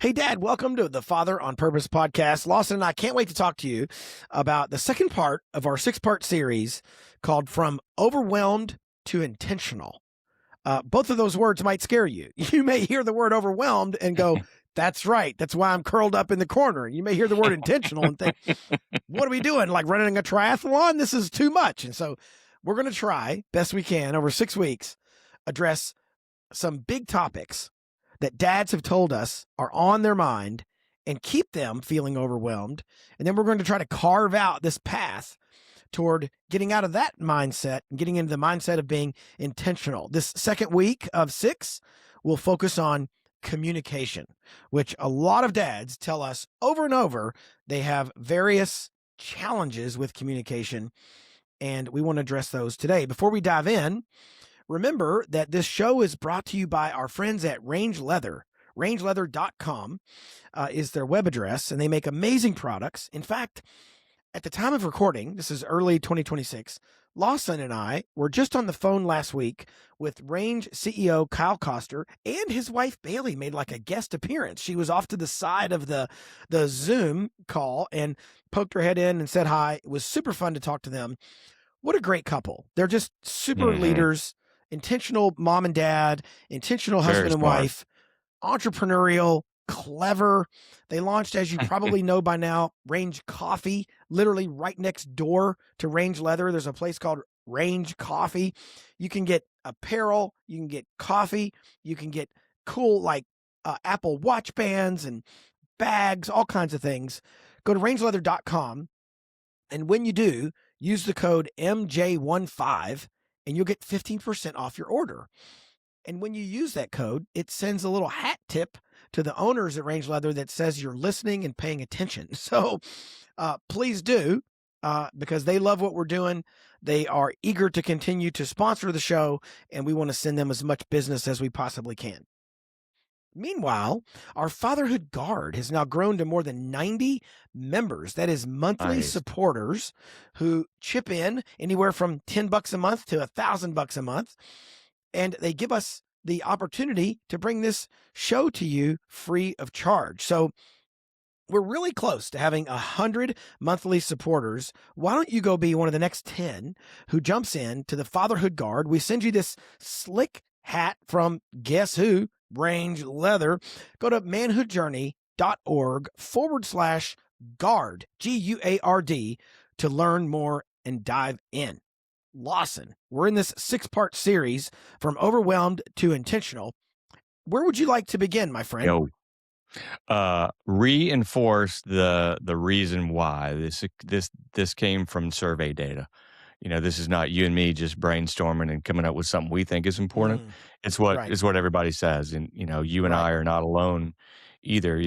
Hey, Dad, welcome to the Father on Purpose podcast. Lawson and I can't wait to talk to you about the second part of our 6-part series called From Overwhelmed to Intentional. Both of those words might scare you. You may hear the word overwhelmed and go, that's right. That's why I'm curled up in the corner. You may hear the word intentional and think, what are we doing? Like running a triathlon? This is too much. And so we're going to try best we can over 6 weeks, address some big topics that dads have told us are on their mind and keep them feeling overwhelmed. And then we're going to try to carve out this path toward getting out of that mindset and getting into the mindset of being intentional. This second week of 6 will focus on communication, which a lot of dads tell us over and over they have various challenges with communication, and we want to address those today. Before we dive in, remember that this show is brought to you by our friends at Range Leather. RangeLeather.com is their web address, and they make amazing products. In fact, at the time of recording, this is early 2026, Lawson and I were just on the phone last week with Range CEO Kyle Koster, and his wife Bailey made like a guest appearance. She was off to the side of the Zoom call and poked her head in and said hi. It was super fun to talk to them. What a great couple. They're just super leaders, intentional mom and dad, intentional husband and wife, entrepreneurial, clever. They launched, as you probably know by now, Range Coffee, literally right next door to Range Leather. There's a place called Range Coffee. You can get apparel, you can get coffee, you can get cool like Apple Watch bands and bags, all kinds of things. Go to rangeleather.com. And when you do, use the code MJ15 and you'll get 15% off your order. And when you use that code, it sends a little hat tip to the owners at Range Leather that says you're listening and paying attention. So please do, because they love what we're doing. They are eager to continue to sponsor the show, and we want to send them as much business as we possibly can. Meanwhile, our Fatherhood Guard has now grown to more than 90 members. That is monthly supporters who chip in anywhere from $10 a month to $1,000 a month. And they give us the opportunity to bring this show to you free of charge. So we're really close to having 100 monthly supporters. Why don't you go be one of the next 10 who jumps in to the Fatherhood Guard? We send you this slick hat from guess who? Range Leather. Go to manhoodjourney.org/guard, GUARD, to learn more and dive in. Lawson, we're in this 6-part series from overwhelmed to intentional. Where would you like to begin, my friend? Reinforce the reason why this came from survey data. This is not you and me just brainstorming and coming up with something we think is important. It's what everybody says, and you and I are not alone either.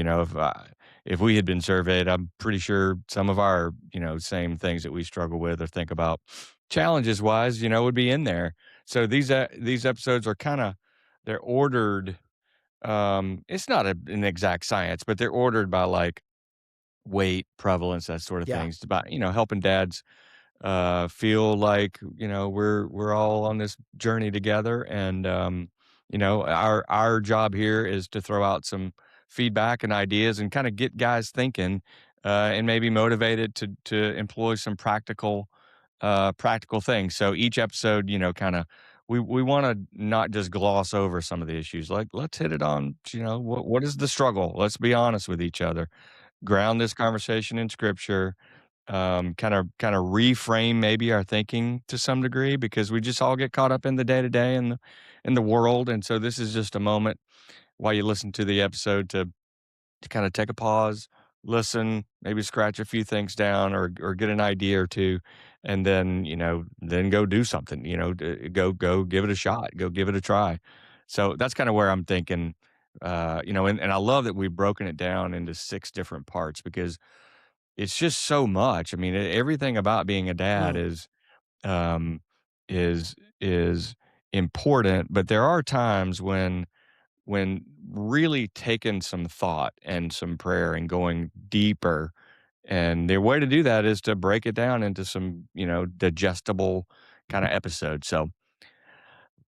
If we had been surveyed, I'm pretty sure some of our same things that we struggle with or think about challenges wise would be in there. So these episodes are they're ordered. It's not an exact science, but they're ordered by like weight, prevalence, that sort of things. It's about helping dads feel like we're all on this journey together, and our job here is to throw out some feedback and ideas and kind of get guys thinking and maybe motivated to employ some practical things. So each episode, we want to not just gloss over some of the issues. Like, let's hit it on, what is the struggle? Let's be honest with each other. Ground this conversation in scripture. Kind of reframe maybe our thinking to some degree, because we just all get caught up in the day to day and in the world. And so this is just a moment while you listen to the episode to kind of take a pause, listen, maybe scratch a few things down or get an idea or two, and then, then go do something, go give it a shot, go give it a try. So that's kind of where I'm thinking, and I love that we've broken it down into 6 different parts, because it's just so much. I mean, everything about being a dad um, is important, but there are times when really taking some thought and some prayer and going deeper, and the way to do that is to break it down into some digestible kind of episodes. So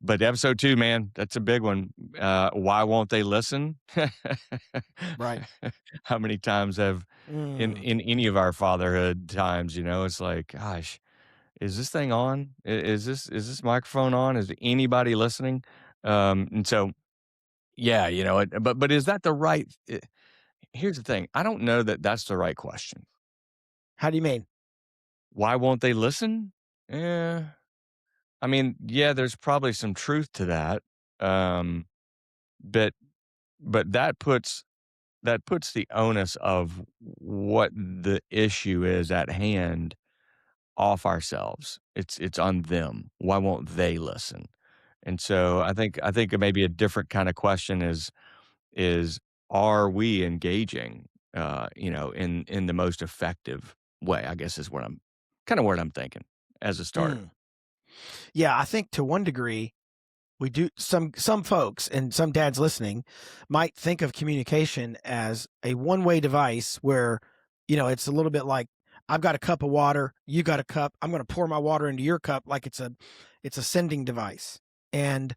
But episode 2, man, that's a big one. Why won't they listen? Right. How many times have Mm. in any of our fatherhood times, it's like, gosh, is this thing on? Is this microphone on? Is anybody listening? And so, yeah, but is that the right? Here's the thing. I don't know that that's the right question. How do you mean? Why won't they listen? Yeah. I mean, yeah, there's probably some truth to that. Um, but that puts the onus of what the issue is at hand off ourselves. It's on them. Why won't they listen? And so I think maybe a different kind of question is are we engaging in the most effective way, I guess is what I'm thinking as a starter. Mm. Yeah, I think to one degree, we do some folks and some dads listening might think of communication as a one-way device where, it's a little bit like I've got a cup of water, you got a cup, I'm going to pour my water into your cup like it's a sending device. And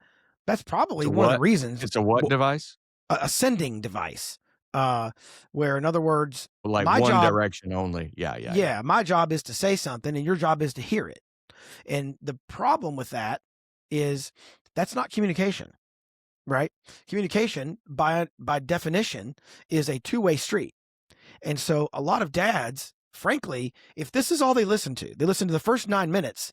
that's It's probably a one of the what? reasons It's a what device? a sending device. Where in other words, Like my one job, direction only. Yeah, yeah, yeah. yeah, my job is to say something and your job is to hear it. And the problem with that is that's not communication, right? Communication by definition is a two-way street. And so a lot of dads, frankly, if this is all they listen to the first 9 minutes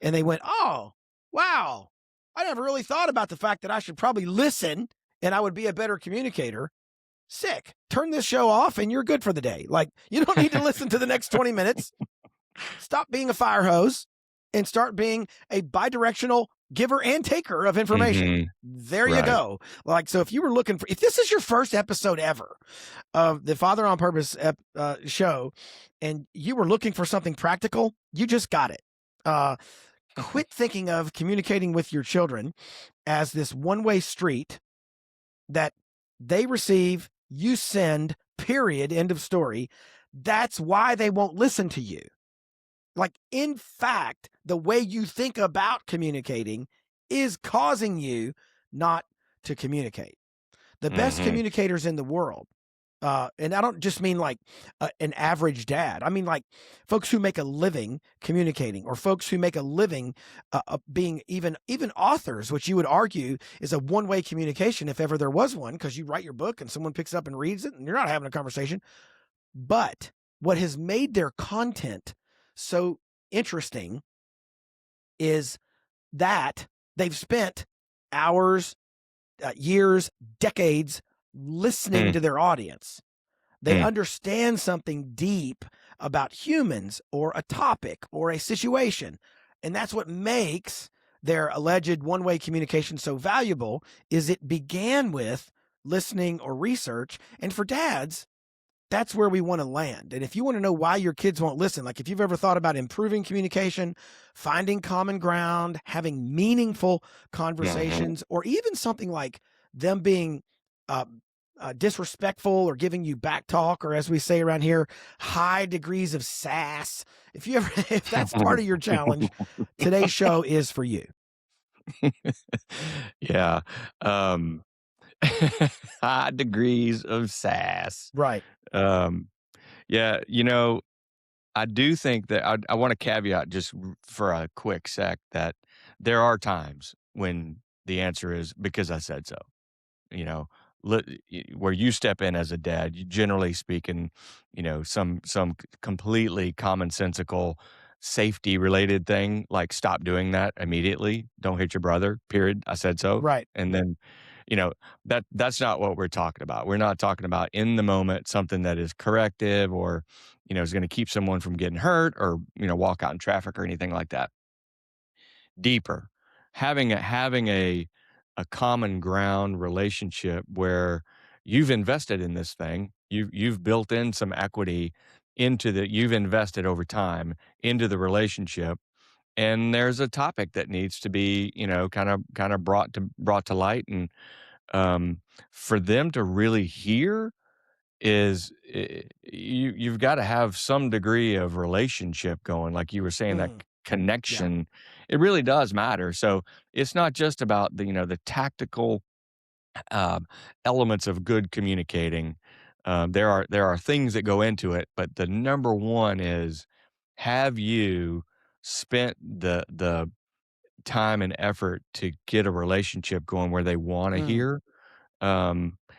and they went, "Oh, wow. I never really thought about the fact that I should probably listen and I would be a better communicator." Sick. Turn this show off and you're good for the day. Like, you don't need to listen to the next 20 minutes. Stop being a fire hose and start being a bidirectional giver and taker of information. Mhm. There you Right. go. Like, so if you were looking for, if this is your first episode ever of the Father on Purpose show, and you were looking for something practical, you just got it. Quit thinking of communicating with your children as this one-way street that they receive, you send, period, end of story. That's why they won't listen to you. Like, in fact, the way you think about communicating is causing you not to communicate. The best Mhm. communicators in the world, and I don't just mean like an average dad. I mean like folks who make a living communicating, or folks who make a living being even authors, which you would argue is a one-way communication if ever there was one, because you write your book and someone picks it up and reads it, and you're not having a conversation. But what has made their content so interesting is that they've spent hours, years, decades listening Mm, to their audience. They mm, understand something deep about humans or a topic or a situation. And that's what makes their alleged one-way communication so valuable, is it began with listening or research. And for dads, that's where we want to land. And if you want to know why your kids won't listen, like if you've ever thought about improving communication, finding common ground, having meaningful mhm. conversations, or even something like them being uh, disrespectful or giving you back talk, or as we say around here, high degrees of sass. If you ever, if that's part of your challenge, today's show is for you. Yeah, um, high degrees of sass. Right. Um, yeah, I do think that I wanna caveat just for a quick sec that there are times when the answer is, "Because I said so." you know, where you step in as a dad, you generally speaking, some completely commonsensical safety related thing, like stop doing that immediately. Don't hit your brother, period. I said so. Right. And then, you know, that's not what we're talking about. We're not talking about in the moment something that is corrective or, is going to keep someone from getting hurt or, walk out in traffic or anything like that. Deeper. Having a common ground relationship where you've invested in this thing, you've built in some equity you've invested over time into the relationship, and there's a topic that needs to be, kinda brought to light, and, for them to really hear you've gotta have some degree of relationship going, like you were saying, that Mm, yeah. connection it really does matter. So it's not just about the tactical um, elements of good communicating. There are things that go into it, but the number one is, have you spent the time and effort to get a relationship going where they want to Mm, hear?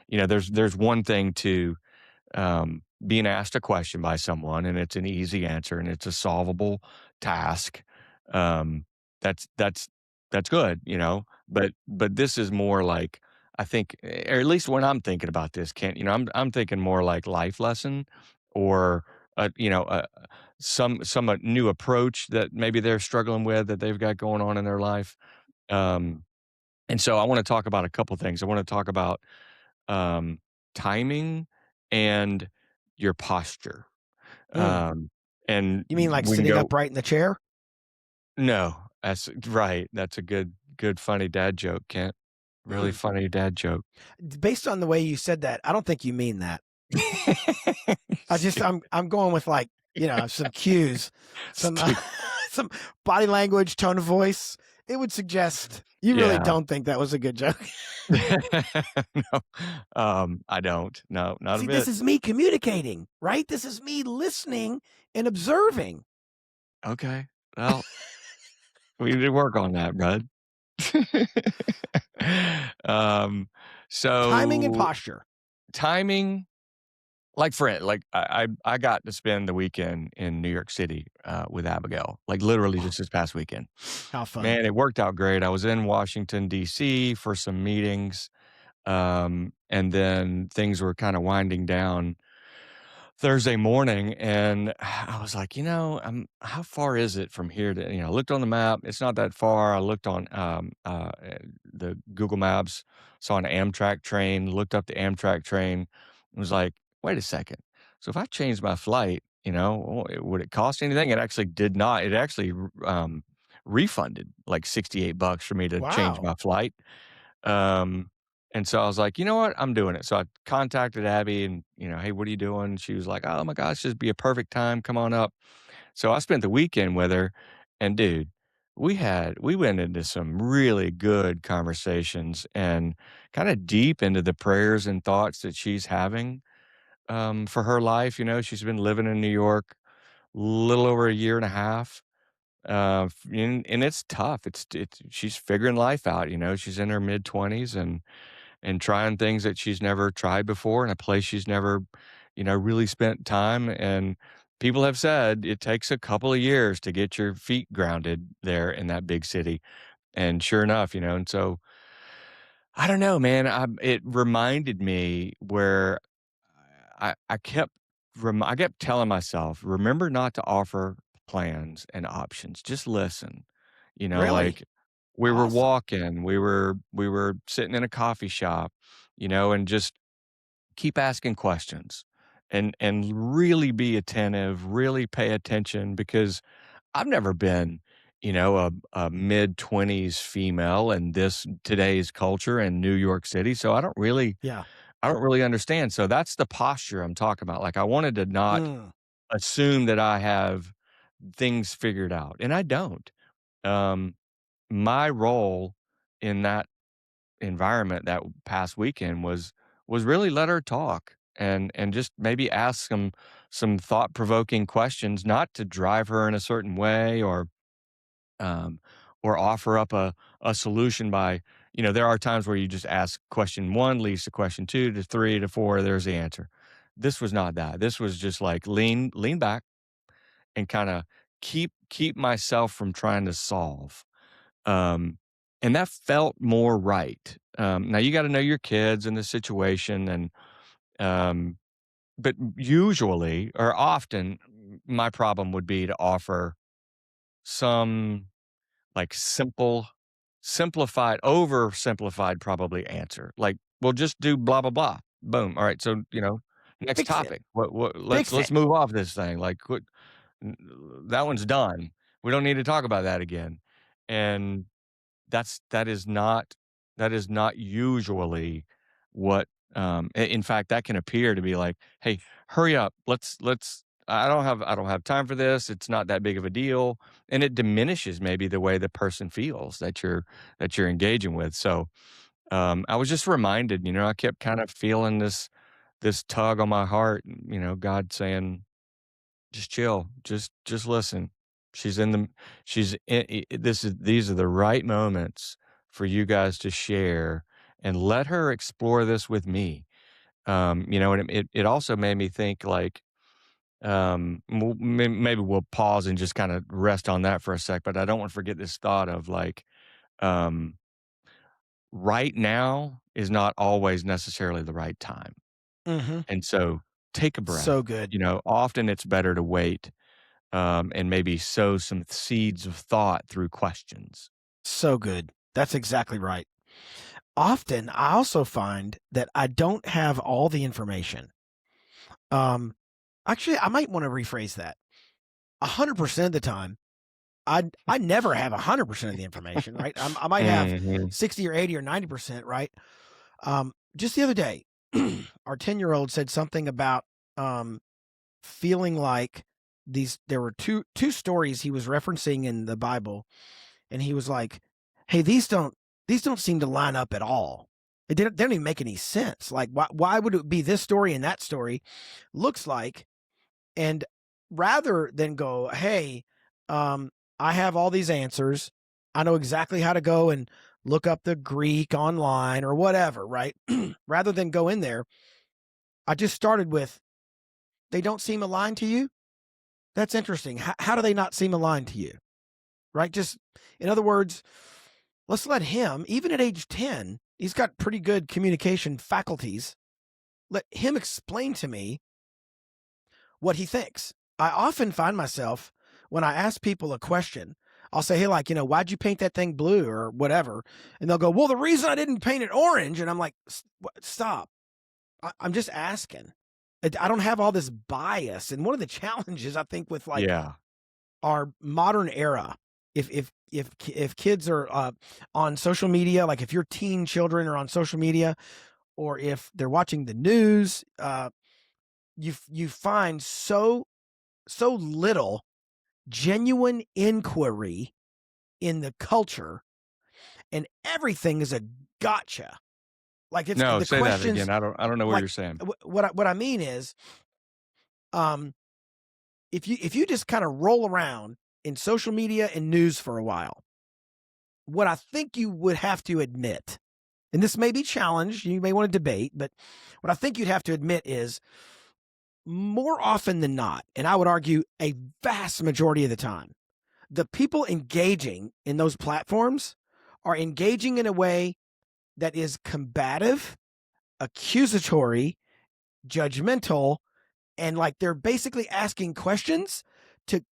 There's one thing to being asked a question by someone and it's an easy answer and it's a solvable task. Um, that's that's good, but this is more like, I think, or at least when I'm thinking about this, I'm thinking more like life lesson, or some new approach that maybe they're struggling with, that they've got going on in their life. Um, and so I want to talk about a couple things. I want to talk about um, timing and your posture. mm. Um, and You mean like we can sitting go, upright in the chair? no, that's right. That's a good, funny dad joke, Kent. Really Mm. funny dad joke. Based on the way you said that, I don't think you mean that. I'm going with like, some cues, some Stu- some body language, tone of voice. It would suggest you really yeah. don't think that was a good joke. No, I don't. No, not a See, this bit. is me communicating, right? This is me listening and observing. Okay. Well, we need to work on that, bud. um, Timing and so posture. timing. Like, I got to spend the weekend in New York City, with Abigail, like, literally Oh, just this past weekend. how fun. Man, it worked out great. I was in Washington, DC for some meetings, and then things were kinda winding down Thursday morning, and I was like, how far is it from here to, I looked on the map, it's not that far. I looked on, the Google Maps, saw an Amtrak train, looked up the Amtrak train, and was like, "Wait a second. So if I change my flight, would it cost anything?" It actually did not. It actually, refunded like $68 for me to change Wow. my flight. Um, and so I was like, "You know what? I'm doing it." So I contacted Abby and, "Hey, what are you doing?" She was like, "Oh my gosh, this would be a perfect time. Come on up." So I spent the weekend with her, and dude, we went into some really good conversations and kinda deep into the prayers and thoughts that she's having, for her life. She's been living in New York a little over a year and a half, and it's tough. It's she's figuring life out. She's in her mid-20s and trying things that she's never tried before in a place she's never, really spent time. And people have said it takes a couple of years to get your feet grounded there in that big city. And sure enough, and so I don't know, man. It reminded me where I kept telling myself, remember not to offer plans and options. Just listen. Really? Like, we were Awesome. walking, we were sitting in a coffee shop, and just keep asking questions and really be attentive, really pay attention, because I've never been, a mid-20s female in this today's culture in New York City, so Yeah. I don't really understand. So that's the posture I'm talking about. Like, I wanted to not Mm. assume that I have things figured out, and I don't. Um, my role in that environment that past weekend was really let her talk and just maybe ask some thought-provoking questions, not to drive her in a certain way, um, or offer up a solution by, there are times where you just ask question 1 leads to question 2 to 3 to 4, there's the answer. This was not that. This was just like lean back and kinda keep myself from trying to solve. Um, and that felt more right. Now you gotta know your kids and the situation, um, but usually or often, my problem would be to offer some, like, simplified, oversimplified probably answer. Like, "Well, just do blah, blah, blah." Boom. Alright, so, next Fix it. topic. What Fix let's it. move off this thing. Like, what n that one's done. We don't need to talk about that again. And that is not usually what, in fact, that can appear to be like, "Hey, hurry up. Let's I don't have time for this. It's not that big of a deal, and it diminishes maybe the way the person feels that you're engaging with. So, I was just reminded, I kept kind of feeling this tug on my heart, God saying, "Just chill, just listen. She's in the she's I these are the right moments for you guys to share, and let her explore this with me." And it also made me think like, maybe we'll pause and just kind of rest on that for a sec, but I don't want to forget this thought of like, um, right now is not always necessarily the right time. Mm-hmm. And so take a So breath. good. Often it's better to wait, and maybe sow some seeds of thought through questions. So good. That's exactly right. Often, I also find that I don't have all the information. Um, Actually, I might want to rephrase that. 100% of the time, I never have 100% of the information, right? I might have Mhm. 60 or 80 or 90%, right? Just the other day, our 10-year-old said something about um, feeling like there were two stories he was referencing in the Bible, and he was like, "Hey, these don't seem to line up at all. They don't even make any sense. Like, why would it be this story and that story? Looks like." And rather than go, "Hey, um, I have all these answers. I know exactly how to go and look up the Greek online or whatever," right? Rather than go in there, I just started with, "They don't seem aligned to you? That's interesting. How do they not seem aligned to you?" Right? Just, in other words, let's let him, even at age 10, he's got pretty good communication faculties. Let him explain to me what he thinks. I often find myself, when I ask people a question, I'll say, "Hey, like, why'd you paint that thing blue or whatever?" And they'll go, "Well, the reason I didn't paint it orange." And I'm like, Stop. I'm just asking. I don't have all this bias." And one of the challenges, I think, with like Yeah. our modern era, if kids are on social media, like if your teen children are on social media, or if they're watching the news, you find so little genuine inquiry in the culture, and everything is a gotcha. Like, it's No, the say that questions. again. I don't know what Like, you're saying. what I mean is, um, if you just kind of roll around in social media and news for a while, what I think you would have to admit, and this may be challenged, you may want to debate, but what I think you'd have to admit is, more often than not, and I would argue a vast majority of the time, the people engaging in those platforms are engaging in a way that is combative, accusatory, judgmental, and like they're basically asking questions to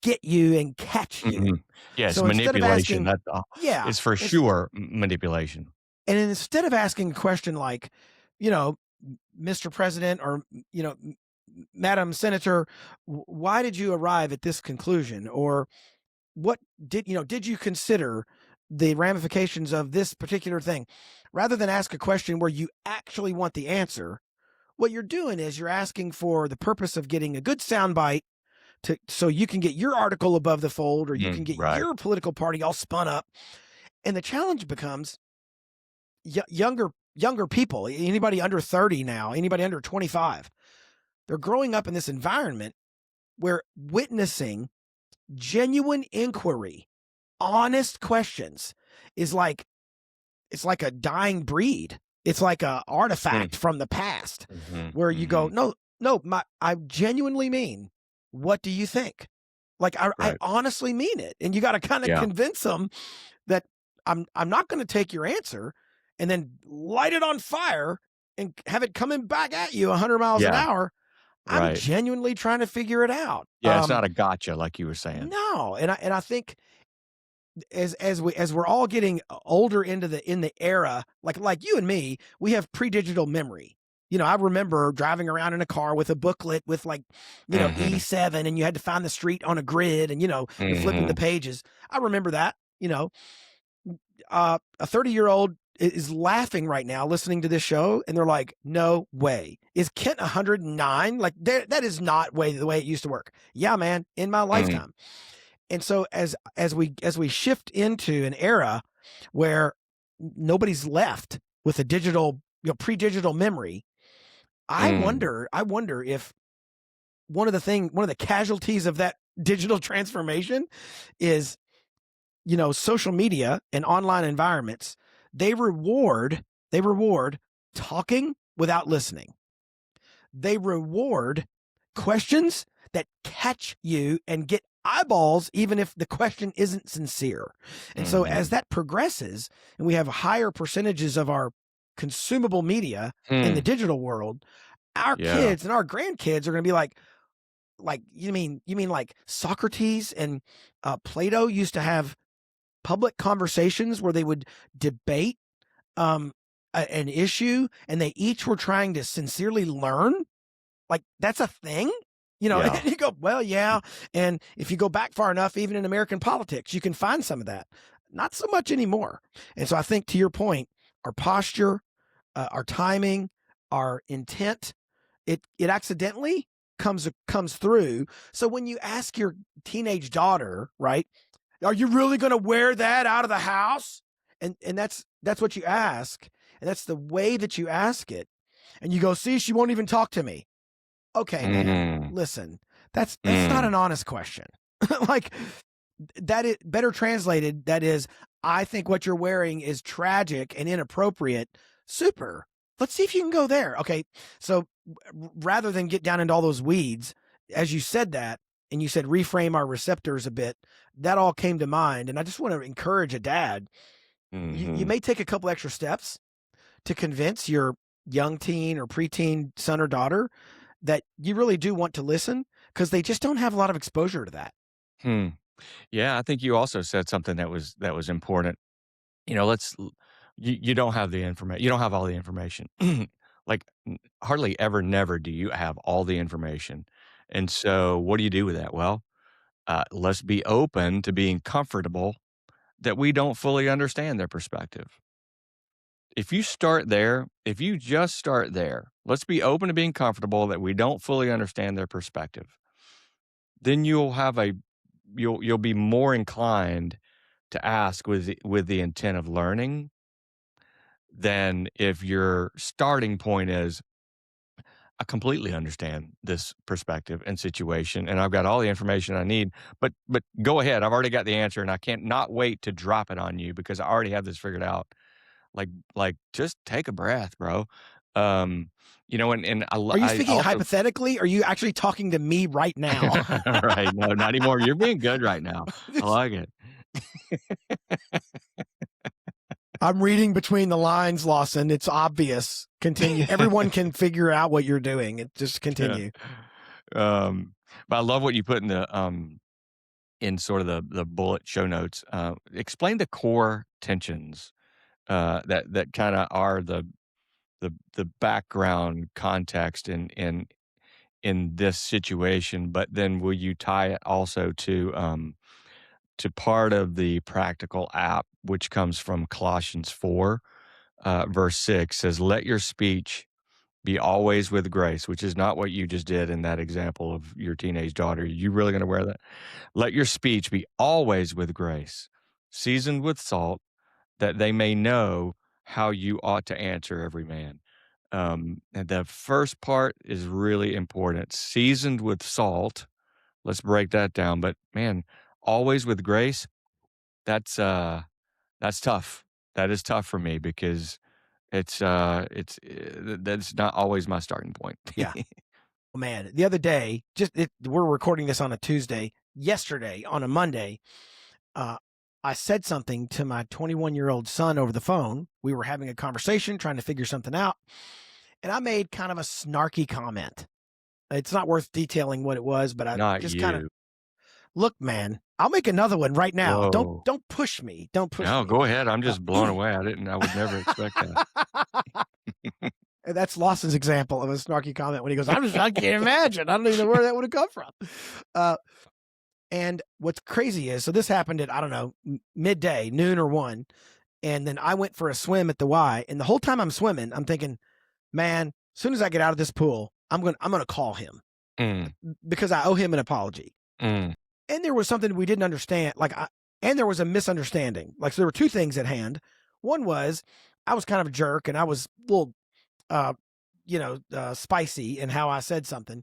get you and catch you. Mhm. Yes, So instead of manipulation, asking, that, yeah, is for sure manipulation. and instead of asking a question like, you know, "Mr. President," or, "Madam Senator, why did you arrive at this conclusion?" Or, "What did you consider the ramifications of this particular thing?" Rather than ask a question where you actually want the answer, what you're doing is you're asking for the purpose of getting a good soundbite so you can get your article above the fold, or you can get Right. your political party all spun up. And the challenge becomes, younger people, anybody under 30 now, anybody under 25, they're growing up in this environment where witnessing genuine inquiry, honest questions, is like, it's like a dying breed. It's like a Mm. artifact from the past, Mhm, where you go, mhm. "No, no, I genuinely mean, what do you think?" Like, I Right. honestly mean it. And you got to kind of Yeah. convince them that I'm not going to take your answer and then light it on fire and have it coming back at you 100 miles an Yeah. hour. I'm Right. genuinely trying to figure it out. Yeah, it's not a gotcha like you were saying. No, and I think, as we're all getting older in the era, like you and me, we have pre-digital memory. I remember driving around in a car with a booklet with, like, Mhm. E7, and you had to find the street on a grid, and you're flipping the Mhm. pages. I remember that. A 30-year-old is laughing right now listening to this show, and they're like, no way. Is Kent 109? Like, that is not the way it used to work. Yeah, man, in my lifetime. And so as we shift into an era where nobody's left with a digital, pre-digital memory, I wonder if one of the casualties of that digital transformation is, social media and online environments. They reward talking without listening. They reward questions that catch you and get eyeballs, even if the question isn't sincere. And so as that progresses and we have higher percentages of our consumable media in the digital world, our kids and our grandkids are going to be like, you mean like Socrates and Plato used to have public conversations where they would debate an issue, and they each were trying to sincerely learn? Like, that's a thing? And you go, well, yeah. And if you go back far enough, even in American politics, you can find some of that. Not so much anymore. And so I think, to your point, our posture, our timing, our intent, it accidentally comes through. So when you ask your teenage daughter, right, are you really going to wear that out of the house? And that's what you ask. And that's the way that you ask it. And you go, see, she won't even talk to me. Okay, man, listen, that's not an honest question. Like, that is better translated. That is, I think what you're wearing is tragic and inappropriate. Super. Let's see if you can go there. Okay. So rather than get down into all those weeds, as you said that, and you said reframe our receptors a bit, that all came to mind. And I just want to encourage a dad. You may take a couple extra steps to convince your young teen or preteen son or daughter that you really do want to listen, because they just don't have a lot of exposure to that. Yeah, I think you also said something that was important. You don't have the information. You don't have all the information. Like, hardly ever, never do you have all the information. And so what do you do with that? Well, let's be open to being comfortable that we don't fully understand their perspective. If you just start there, let's be open to being comfortable that we don't fully understand their perspective. Then you'll be more inclined to ask with the intent of learning than if your starting point is, I completely understand this perspective and situation, and I've got all the information I need, but go ahead. I've already got the answer, and I can't not wait to drop it on you because I already have this figured out. Like, just take a breath, bro. And Are you speaking hypothetically? Or are you actually talking to me right now? Right. No, not anymore. You're being good right now. I like it. I'm reading between the lines, Lawson. It's obvious. Continue. Everyone can figure out what you're doing. Just continue. Yeah. But I love what you put in the in sort of the bullet show notes. Explain the core tensions that kind of are the background context in this situation. But then will you tie it also to part of the practical app, which comes from Colossians 4, verse 6, says, let your speech be always with grace, which is not what you just did in that example of your teenage daughter. Are you really going to wear that? Let your speech be always with grace, seasoned with salt, that they may know how you ought to answer every man. And the first part is really important. Seasoned with salt. Let's break that down. But man, always with grace. That's tough. That is tough for me because that's not always my starting point. Yeah. Man, the other day, we're recording this on a Tuesday. Yesterday, on a Monday, I said something to my 21-year-old son over the phone. We were having a conversation, trying to figure something out, and I made kind of a snarky comment. It's not worth detailing what it was, but look, man, I'll make another one right now. Whoa. Don't push me. Don't push me. No, go ahead. I'm just blown away. I would never expect that. And that's Lawson's example of a snarky comment when he goes, I can't imagine. I don't even know where that would have come from. And what's crazy is, so this happened at, I don't know, midday, noon or 1. And then I went for a swim at the Y. And the whole time I'm swimming, I'm thinking, man, as soon as I get out of this pool, I'm gonna call him because I owe him an apology. And there was something we didn't understand. And there was a misunderstanding. So there were two things at hand. One was I was kind of a jerk and I was a little, spicy in how I said something.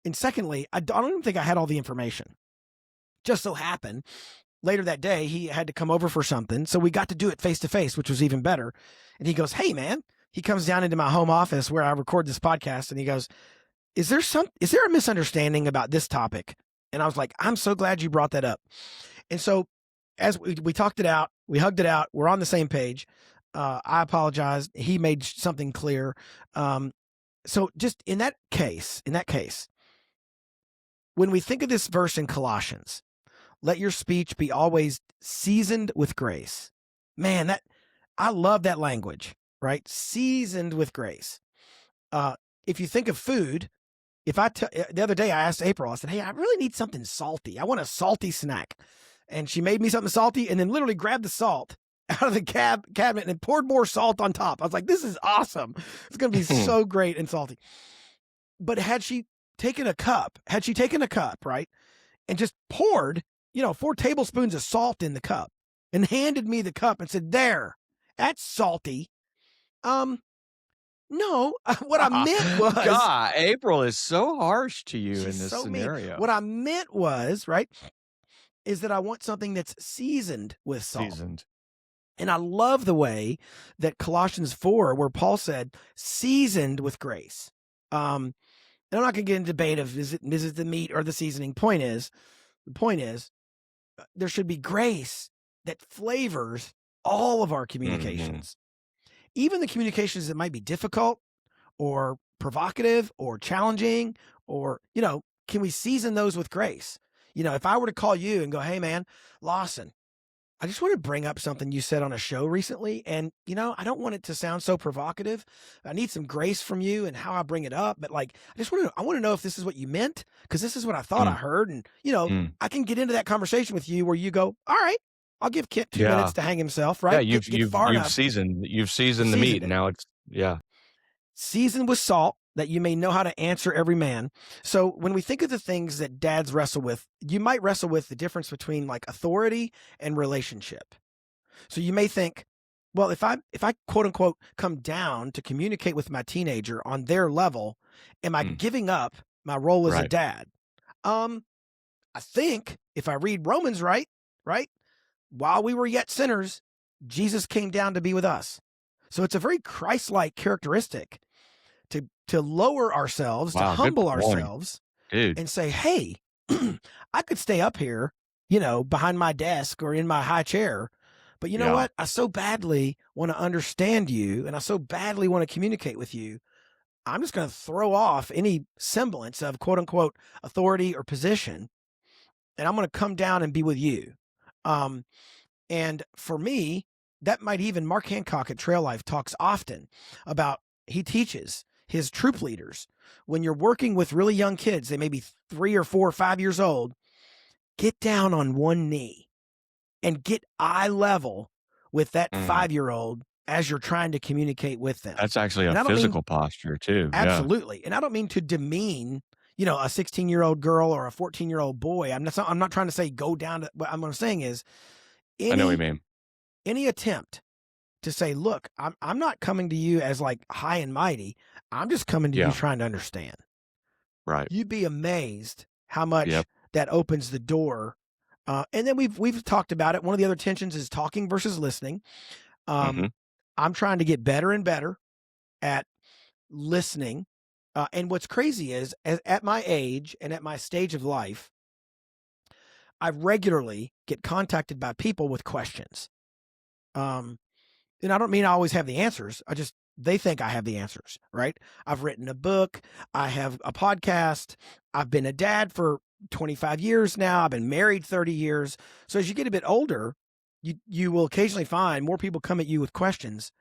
And secondly, I don't even think I had all the information. Just so happened later that day, he had to come over for something. So we got to do it face to face, which was even better. And he goes, hey man, he comes down into my home office where I record this podcast. And he goes, is there a misunderstanding about this topic? And I was like, I'm so glad you brought that up. And so as we talked it out, we hugged it out, we're on the same page. I apologized. He made something clear. So just in that case, when we think of this verse in Colossians, let your speech be always seasoned with grace. Man, I love that language, right? Seasoned with grace. If you think of food, the other day I asked April, I said, hey, I really need something salty. I want a salty snack. And she made me something salty and then literally grabbed the salt out of the cabinet and poured more salt on top. I was like, this is awesome. It's going to be so great and salty. But had she taken a cup, right, and just poured 4 tablespoons of salt in the cup and handed me the cup and said, there, that's salty. No, what I meant was, God, April is so harsh to you in this so scenario. Mean. What I meant was, right, is that I want something that's seasoned with salt. And I love the way that Colossians 4, where Paul said, seasoned with grace. And I'm not going to get into debate of is it the meat or the seasoning. The point is, there should be grace that flavors all of our communications. Even the communications that might be difficult or provocative or challenging or, can we season those with grace? If I were to call you and go, hey man, Lawson, I just want to bring up something you said on a show recently. And, I don't want it to sound so provocative. I need some grace from you and how I bring it up. But I want to know if this is what you meant, because this is what I thought I heard. And, I can get into that conversation with you where you go, all right, I'll give Kip 2 minutes to hang himself, right? Yeah, you've seasoned the meat. Now it's, seasoned with salt, that you may know how to answer every man. So when we think of the things that dads wrestle with, you might wrestle with the difference between authority and relationship. So you may think, well, if I quote unquote come down to communicate with my teenager on their level, am I giving up my role as a dad? I think if I read Romans right, while we were yet sinners, Jesus came down to be with us. So it's a very Christ-like characteristic to lower ourselves, to humble ourselves, and say, hey, I could stay up here, behind my desk or in my high chair, but you know what? I so badly want to understand you, and I so badly want to communicate with you. I'm just going to throw off any semblance of quote unquote authority or position, and I'm going to come down and be with you. And for me, that might even Mark Hancock at Trail Life talks often about, he teaches his troop leaders, when you're working with really young kids, they may be 3 or 4 or 5 years old, get down on one knee and get eye level with that 5-year-old as you're trying to communicate with them. That's actually a physical posture too. Absolutely. Yeah. And I don't mean to demean, a 16-year-old girl or a 14-year-old boy. I'm not trying to say go down to, what I'm saying is, I know what you mean. Any attempt to say, look, I'm not coming to you as high and mighty. I'm just coming to you trying to understand. Right. You'd be amazed how much that opens the door. And then we've talked about it. One of the other tensions is talking versus listening. I'm trying to get better and better at listening. And what's crazy is, at my age and at my stage of life, I regularly get contacted by people with questions. And I don't mean I always have the answers. They think I have the answers, right? I've written a book. I have a podcast. I've been a dad for 25 years now. I've been married 30 years. So as you get a bit older, you will occasionally find more people come at you with questions.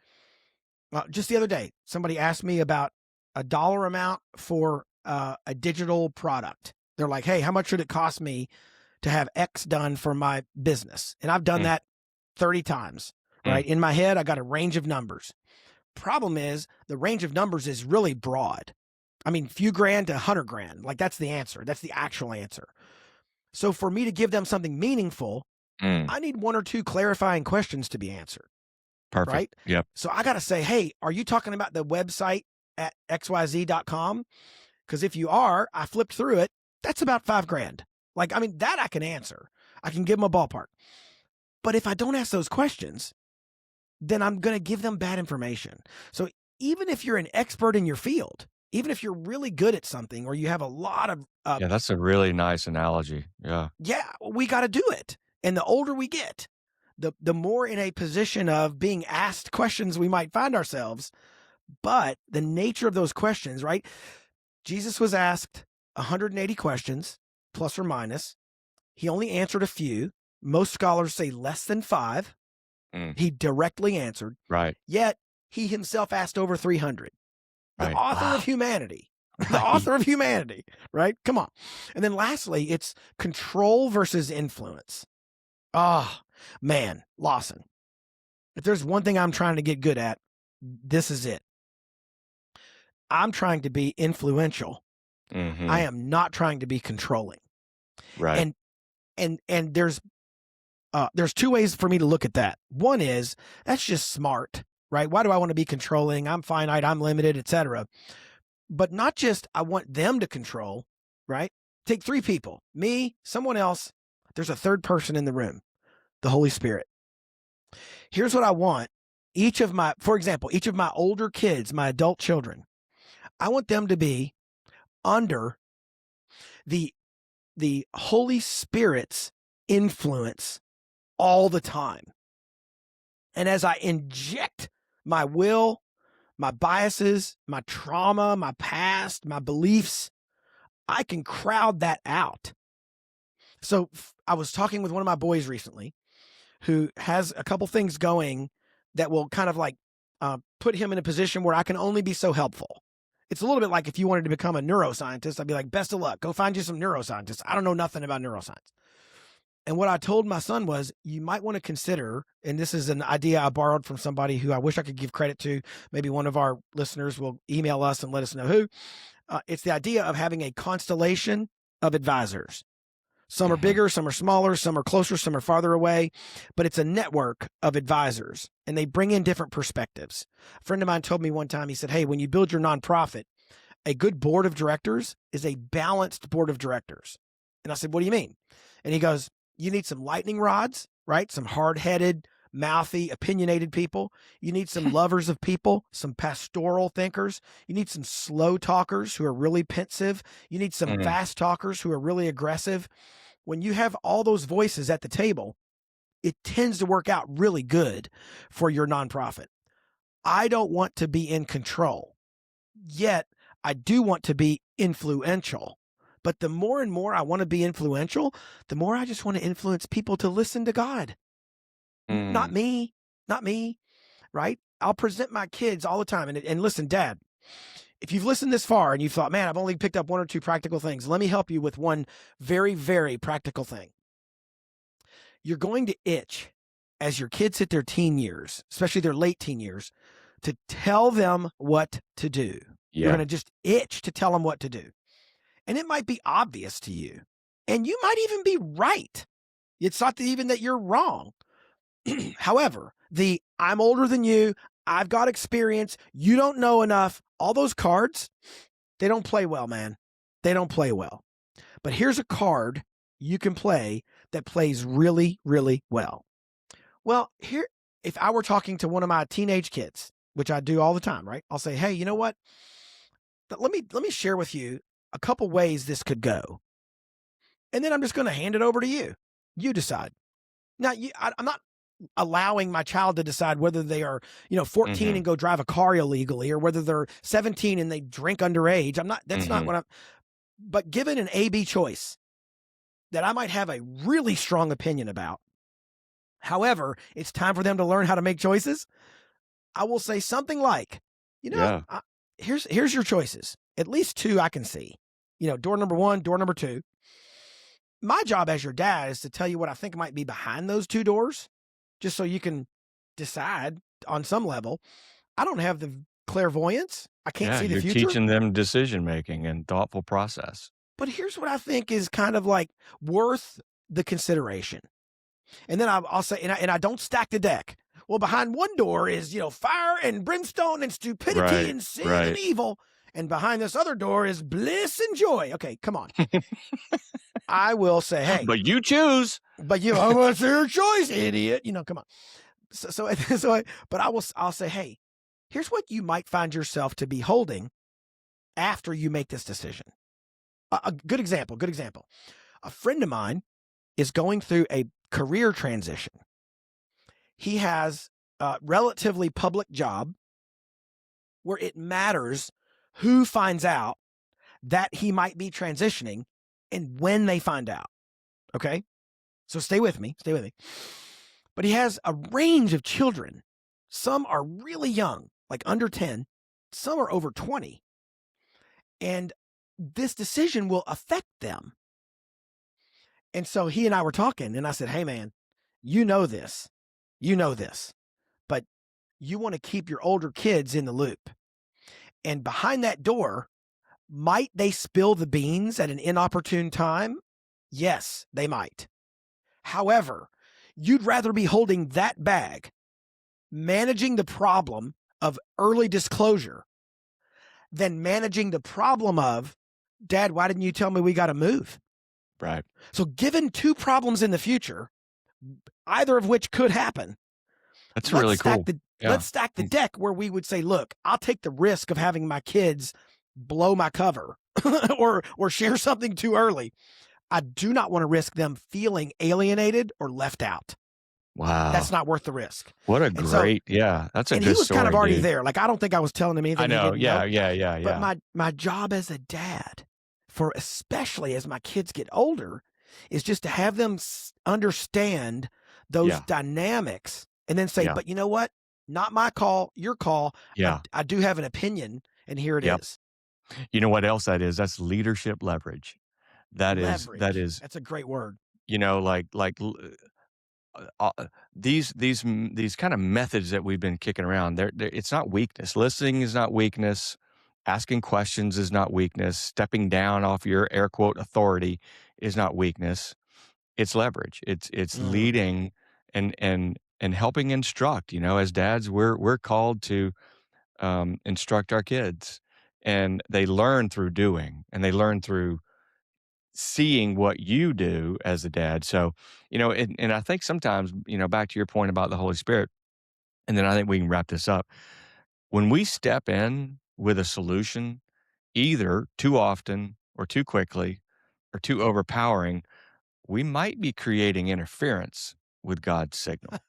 Just the other day, somebody asked me about a dollar amount for a digital product. They're like, hey, how much should it cost me to have X done for my business? And I've done that 30 times. right? In my head, I got a range of numbers. Problem is, the range of numbers is really broad. I mean, few grand to 100 grand. Like, that's the answer. That's the actual answer. So for me to give them something meaningful, I need one or two clarifying questions to be answered. Perfect. Right? Yep. So I got to say, hey, are you talking about the website at xyz.com? Because if you are, I flipped through it. That's about $5,000. Like, I mean, that I can answer. I can give them a ballpark. But if I don't ask those questions, then I'm going to give them bad information. So even if you're an expert in your field, even if you're really good at something or you have a lot of... yeah, that's a really nice analogy. Yeah. Yeah, we got to do it. And the older we get, the more in a position of being asked questions we might find ourselves. But the nature of those questions, right? Jesus was asked 180 questions, plus or minus. He only answered a few. Most scholars say less than 5. He directly answered. Right. Yet he himself asked over 300. The Right. author of humanity. Right. The author of humanity, right? Come on. And then lastly, it's control versus influence. Oh, man, Lawson. If there's one thing I'm trying to get good at, this is it. I'm trying to be influential. I am not trying to be controlling. Right. And there's 2 ways for me to look at that. One is that's just smart, right? Why do I want to be controlling? I'm finite, I'm limited, etc. But not just I want them to control, right? Take 3 people, me, someone else. There's a third person in the room, the Holy Spirit. Here's what I want. For example, each of my older kids, my adult children, I want them to be under the Holy Spirit's influence all the time. And as I inject my will, my biases, my trauma, my past, my beliefs, I can crowd that out. So I was talking with one of my boys recently who has a couple things going that will kind of like put him in a position where I can only be so helpful. It's a little bit like if you wanted to become a neuroscientist, I'd be like, best of luck. Go find you some neuroscientists. I don't know nothing about neuroscience. And what I told my son was, you might want to consider, and this is an idea I borrowed from somebody who I wish I could give credit to. Maybe one of our listeners will email us and let us know who. It's the idea of having a constellation of advisors. Some are bigger, some are smaller, some are closer, some are farther away, but it's a network of advisors and they bring in different perspectives. A friend of mine told me one time, he said, hey, when you build your nonprofit, a good board of directors is a balanced board of directors. And I said, what do you mean? And he goes, you need some lightning rods, right? Some hard-headed, mouthy, opinionated people. You need some lovers of people, some pastoral thinkers. You need some slow talkers who are really pensive. You need some fast talkers who are really aggressive. When you have all those voices at the table, it tends to work out really good for your nonprofit. I don't want to be in control, yet I do want to be influential. But the more and more I want to be influential, the more I just want to influence people to listen to God. Not me, right? I'll present my kids all the time. And listen, Dad, if you've listened this far and you thought, man, I've only picked up 1 or 2 practical things, let me help you with one very, very practical thing. You're going to itch as your kids hit their teen years, especially their late teen years, to tell them what to do. Yeah. You're going to just itch to tell them what to do. And it might be obvious to you. And you might even be right. It's not even that you're wrong. However, I'm older than you, I've got experience, you don't know enough, all those cards, they don't play well, man. They don't play well. But here's a card you can play that plays really, really well. Well, here, if I were talking to one of my teenage kids, which I do all the time, right? I'll say, hey, you know what? Let me share with you a couple ways this could go. And then I'm just going to hand it over to you. You decide. Now, I'm not allowing my child to decide whether they are, 14 and go drive a car illegally, or whether they're 17 and they drink underage. That's not what but given an A-B choice that I might have a really strong opinion about. However, it's time for them to learn how to make choices. I will say something like, here's your choices. At least 2 I can see. Door number 1, door number 2. My job as your dad is to tell you what I think might be behind those 2 doors, just so you can decide on some level. I don't have the clairvoyance. I can't see the you're future. teaching them decision making and thoughtful process. But here's what I think is kind of like worth the consideration. And then I'll say, and I don't stack the deck. Well, behind one door is, fire and brimstone and stupidity and sin and evil. And behind this other door is bliss and joy. Okay, come on. I will say, hey. But you choose. But what's your choice, idiot? Come on. But I'll say, hey, here's what you might find yourself to be holding after you make this decision. A good example. A friend of mine is going through a career transition. He has a relatively public job where it matters who finds out that he might be transitioning and when they find out. Okay? So stay with me. But he has a range of children. Some are really young, like under 10. Some are over 20. And this decision will affect them. And so he and I were talking, and I said, hey, man, you know this, but you want to keep your older kids in the loop. And behind that door, might they spill the beans at an inopportune time? Yes, they might. However, you'd rather be holding that bag, managing the problem of early disclosure, than managing the problem of, Dad, why didn't you tell me we got to move? Right. So given two problems in the future, either of which could happen, that's really cool. Let's stack the deck where we would say, look, I'll take the risk of having my kids blow my cover or share something too early. I do not want to risk them feeling alienated or left out. Wow. That's not worth the risk. What a great, that's a good story. And he was kind of already dude. there. Like, I don't think I was telling him anything. I know. He didn't know. Yeah. But my job as a dad, for especially as my kids get older, is just to have them understand those dynamics and then say, but you know what? Not my call, your call. Yeah. I do have an opinion, and here it is. You know what else that is? That's leadership leverage. That's a great word. These kind of methods that we've been kicking around, it's not weakness. Listening is not weakness. Asking questions is not weakness. Stepping down off your air quote authority is not weakness. It's leverage. It's leading and helping instruct. As dads, we're called to instruct our kids, and they learn through doing, and they learn through seeing what you do as a dad. So, and I think sometimes, back to your point about the Holy Spirit, and then I think we can wrap this up. When we step in with a solution, either too often or too quickly or too overpowering, we might be creating interference with God's signal.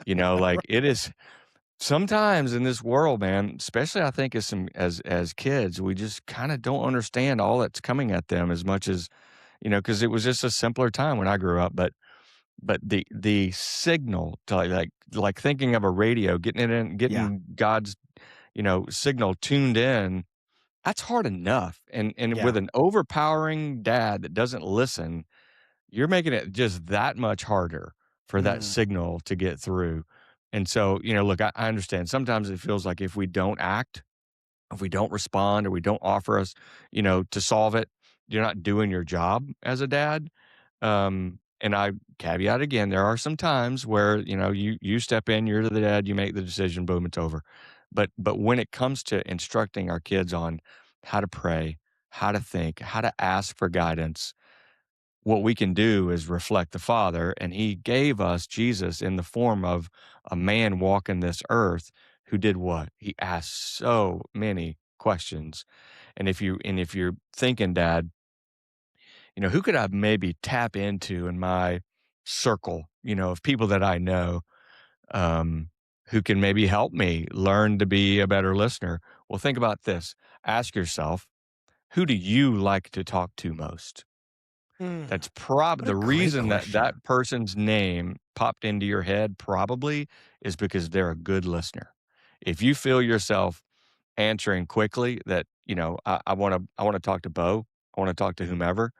Like it is sometimes in this world, man, especially I think as kids, we just kind of don't understand all that's coming at them as much as, because it was just a simpler time when I grew up. But the signal to like thinking of a radio, getting God's, signal tuned in, that's hard enough. And with an overpowering dad that doesn't listen, you're making it just that much harder for that signal to get through. And so, look, I understand sometimes it feels like if we don't act, if we don't respond, or we don't offer us, to solve it, you're not doing your job as a dad. And I caveat again, there are some times where, you step in, you're the dad, you make the decision, boom, it's over. But when it comes to instructing our kids on how to pray, how to think, how to ask for guidance, what we can do is reflect the Father. And he gave us Jesus in the form of a man walking this earth who did what? He asked so many questions. And if you're thinking, Dad, who could I maybe tap into in my circle, of people that I know, who can maybe help me learn to be a better listener? Well, think about this. Ask yourself, who do you like to talk to most? That's probably the reason that person's name popped into your head probably is because they're a good listener. If you feel yourself answering quickly that, I want to talk to Bo, I want to talk to whomever,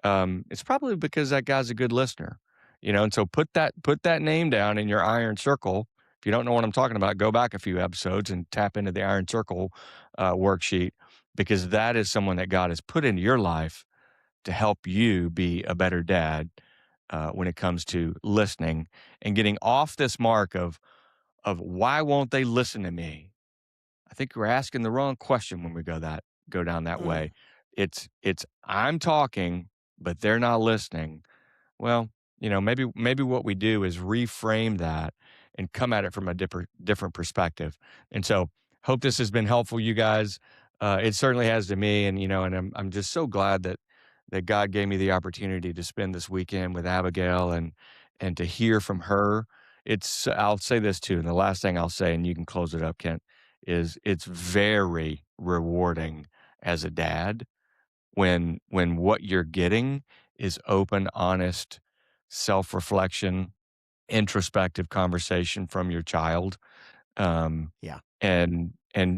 it's probably because that guy's a good listener, and so put that name down in your iron circle. If you don't know what I'm talking about, go back a few episodes and tap into the Iron Circle worksheet, because that is someone that God has put into your life to help you be a better dad when it comes to listening and getting off this mark of why won't they listen to me? I think we're asking the wrong question when we go down that way. It's I'm talking, but they're not listening. Well, maybe what we do is reframe that and come at it from a different perspective. And so, hope this has been helpful, you guys. It certainly has to me, and and I'm just so glad that God gave me the opportunity to spend this weekend with Abigail and to hear from her. I'll say this too, and the last thing I'll say, and you can close it up, Kent, is it's very rewarding as a dad when what you're getting is open, honest self-reflection, introspective conversation from your child. Yeah. And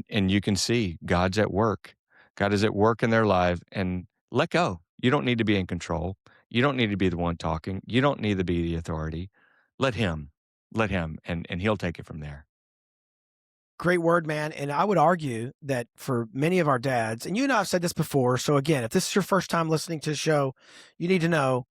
you can see God's at work. God is at work in their life, and let go. You don't need to be in control. You don't need to be the one talking. You don't need to be the authority. Let him, and he'll take it from there. Great word, man. And I would argue that for many of our dads, and you and I have said this before. So again, if this is your first time listening to the show, you need to know,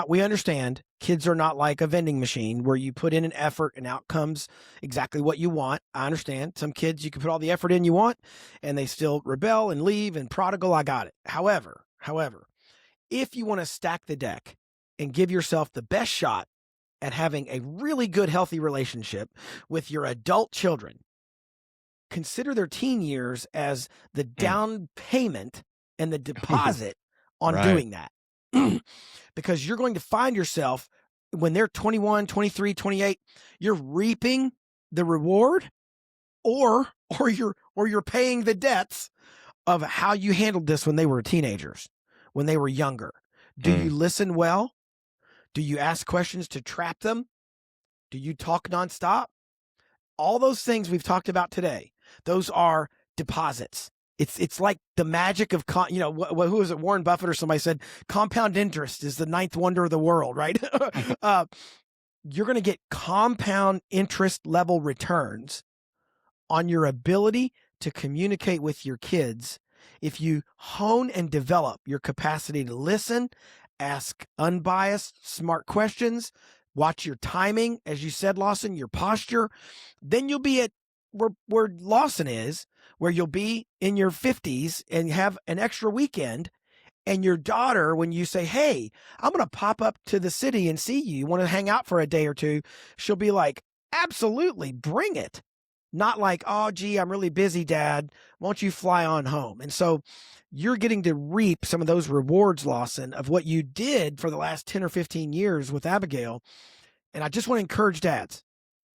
we understand kids are not like a vending machine where you put in an effort and out comes exactly what you want. I understand some kids, you can put all the effort in you want and they still rebel and leave and prodigal. I got it. However, if you want to stack the deck and give yourself the best shot at having a really good, healthy relationship with your adult children, consider their teen years as the down payment and the deposit on doing that. Because you're going to find yourself when they're 21, 23, 28, you're reaping the reward or you're paying the debts of how you handled this when they were teenagers, when they were younger. Do you listen well? Do you ask questions to trap them? Do you talk nonstop? All those things we've talked about today, those are deposits. It's like the magic of, who was it? Warren Buffett or somebody said, compound interest is the ninth wonder of the world, right? You're going to get compound interest level returns on your ability to communicate with your kids if you hone and develop your capacity to listen, ask unbiased, smart questions, watch your timing, as you said, Lawson, your posture. Then you'll be at where Lawson is, where you'll be in your 50s and have an extra weekend. And your daughter, when you say, hey, I'm going to pop up to the city and see you, you want to hang out for a day or two, she'll be like, absolutely, bring it. Not like, oh, gee, I'm really busy, Dad. Won't you fly on home? And so you're getting to reap some of those rewards, Lawson, of what you did for the last 10 or 15 years with Abigail. And I just want to encourage dads,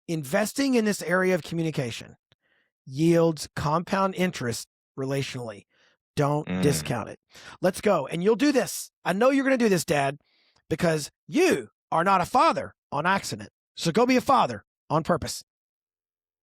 investing in this area of communication yields compound interest relationally. Don't discount it. Let's go. And you'll do this. I know you're going to do this, Dad, because you are not a father on accident. So go be a father on purpose.